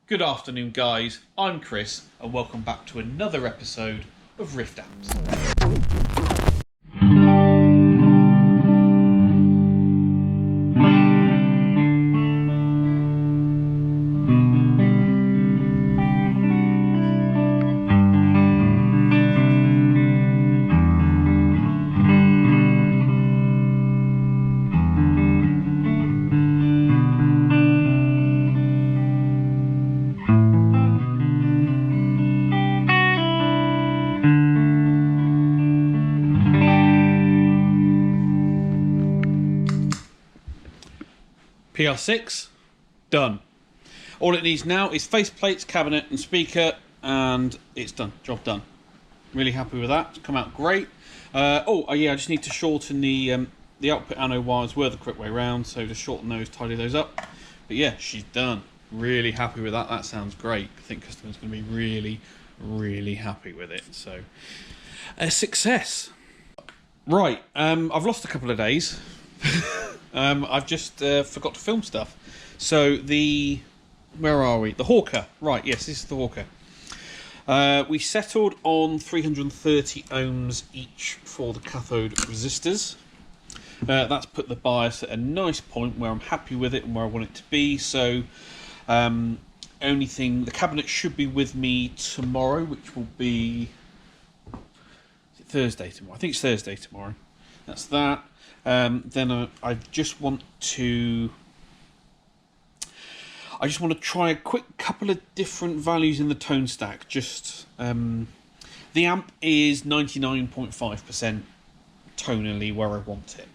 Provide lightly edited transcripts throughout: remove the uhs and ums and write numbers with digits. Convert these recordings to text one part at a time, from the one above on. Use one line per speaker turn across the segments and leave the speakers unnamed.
Good afternoon, guys. I'm Chris, and welcome back to another episode of Rift Amps. PR6, done. All it needs now is faceplates, cabinet and speaker, and it's done. Job done. Really happy with that. It's come out great. I just need to shorten the output anode wires were the correct way round, so just shorten those, tidy those up. But yeah, she's done. Really happy with that. That sounds great. I think customers going to be really, really happy with it. So, a success. Right, I've lost a couple of days. I've just forgot to film stuff. So where are we? The Hawker. Right, yes, this is the Hawker. We settled on 330 ohms each for the cathode resistors. That's put the bias at a nice point where I'm happy with it and where I want it to be. So, only thing, the cabinet should be with me tomorrow, which will be Thursday tomorrow. I think it's Thursday tomorrow. That's that. Then I just want to try a quick couple of different values in the tone stack. Just the amp is 99.5% tonally where I want it.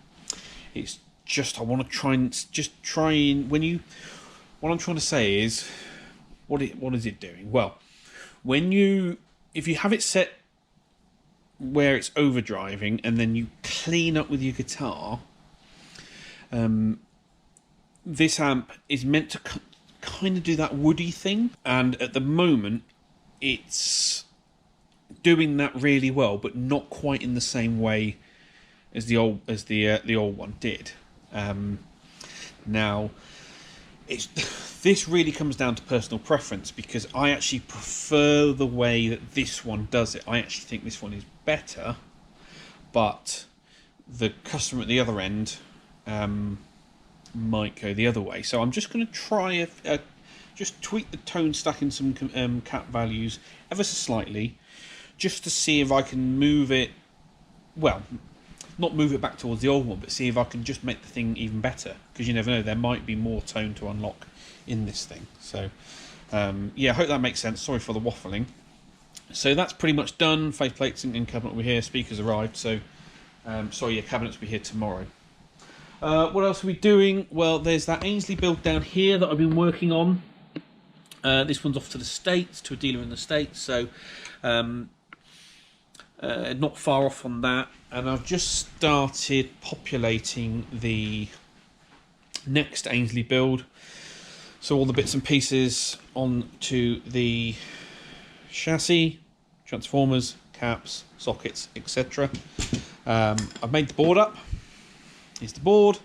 It's just I want to try and what I'm trying to say is what is it doing? Well, if you have it set where it's overdriving and then you clean up with your guitar, this amp is meant to kind of do that woody thing, and at the moment it's doing that really well, but not quite in the same way as the old one did. Now this really comes down to personal preference, because I actually prefer the way that this one does it. I actually think this one is better, but the customer at the other end might go the other way. So I'm just going to try just tweak the tone stack in some cap values ever so slightly, just to see if I can move it, well, not move it back towards the old one, but see if I can just make the thing even better, because you never know, there might be more tone to unlock in this thing. So yeah, I hope that makes sense. Sorry for the waffling. So that's pretty much done. Faceplates and cabinet will be here. Speakers arrived. So cabinets will be here tomorrow. What else are we doing? Well, there's that Ainsley build down here that I've been working on. This one's off to the States, to a dealer in the States. So not far off on that. And I've just started populating the next Ainsley build. So all the bits and pieces onto the chassis, transformers, caps, sockets, etc. I've made the board up. Here's the board.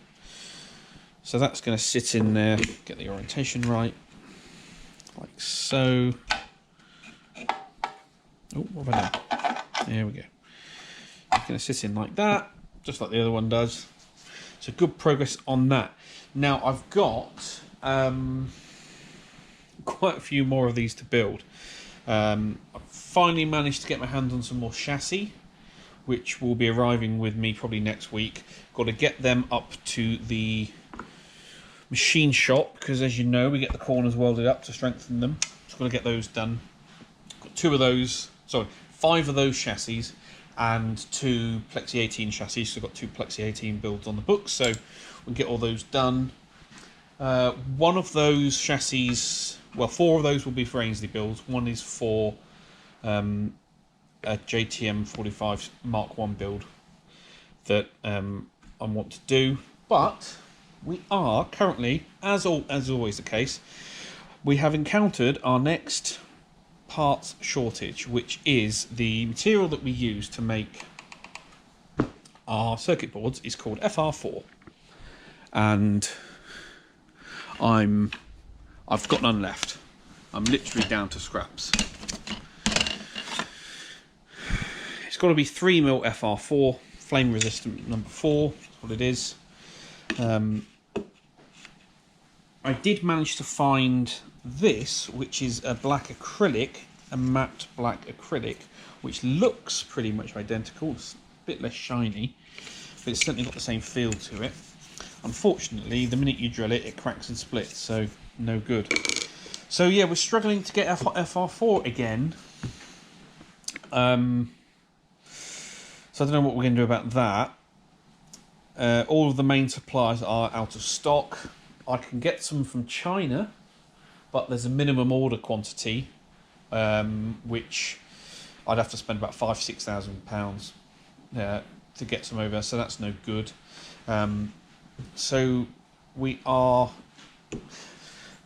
So that's going to sit in there, get the orientation right, like so. Oh, what have I done? There we go. It's going to sit in like that, just like the other one does. So good progress on that. Now I've got quite a few more of these to build. I've finally managed to get my hands on some more chassis, which will be arriving with me probably next week. Got to get them up to the machine shop, because as you know, we get the corners welded up to strengthen them. Just got to get those done. Got 5 of those chassis and 2 Plexi 18 chassis. So I've got 2 Plexi 18 builds on the books, so we'll get all those done. One of those chassis, well, 4 of those will be for Ainsley builds. One is for a JTM 45 Mark 1 build that I want to do. But we are currently, as always the case, we have encountered our next parts shortage, which is the material that we use to make our circuit boards is called FR4, and I've got none left. I'm literally down to scraps. It's got to be 3mm FR4, flame resistant number 4, that's what it is. I did manage to find this, which is a black acrylic, a matte black acrylic, which looks pretty much identical. It's a bit less shiny, but it's certainly got the same feel to it. Unfortunately, the minute you drill it, it cracks and splits, so no good. So yeah, we're struggling to get FR4 again. So I don't know what we're going to do about that. All of the main suppliers are out of stock. I can get some from China, but there's a minimum order quantity, which I'd have to spend about £5,000–6,000 to get some over, so that's no good. So we are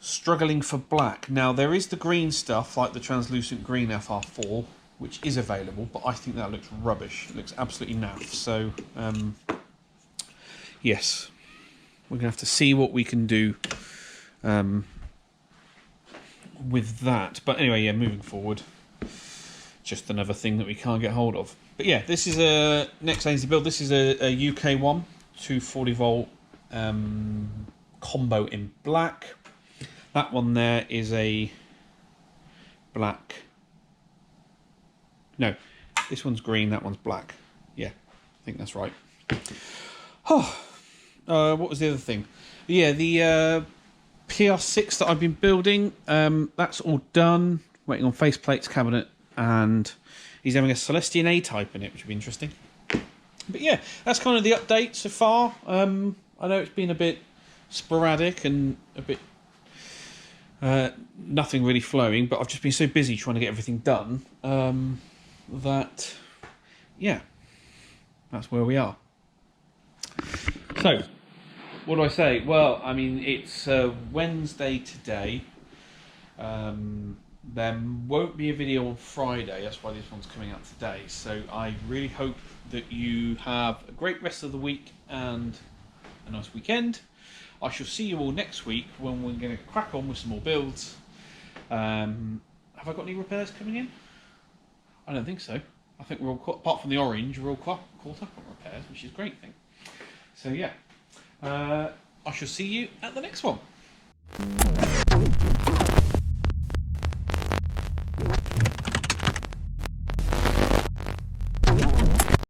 struggling for black. Now there is the green stuff, like the translucent green FR4, which is available, but I think that looks rubbish. It looks absolutely naff. So yes, we're going to have to see what we can do with that. But anyway, yeah, moving forward, just another thing that we can't get hold of. But yeah, this is a next Ainsley build. This is a UK one, 240 volt combo in black. That one there is a black. No, this one's green, that one's black. Yeah, I think that's right. Oh, what was the other thing? Yeah, the PR6 that I've been building, that's all done. Waiting on faceplates, cabinet, and he's having a Celestion A-type in it, which would be interesting. But yeah, that's kind of the update so far. I know it's been a bit sporadic and a bit nothing really flowing, but I've just been so busy trying to get everything done that, yeah, that's where we are. So, what do I say? Well, I mean, it's Wednesday today. There won't be a video on Friday, that's why this one's coming out today. So I really hope that you have a great rest of the week and a nice weekend. I shall see you all next week when we're going to crack on with some more builds. Have I got any repairs coming in? I don't think so. I think we're all, apart from the orange, we're all caught up on repairs, which is a great thing. So yeah, I shall see you at the next one.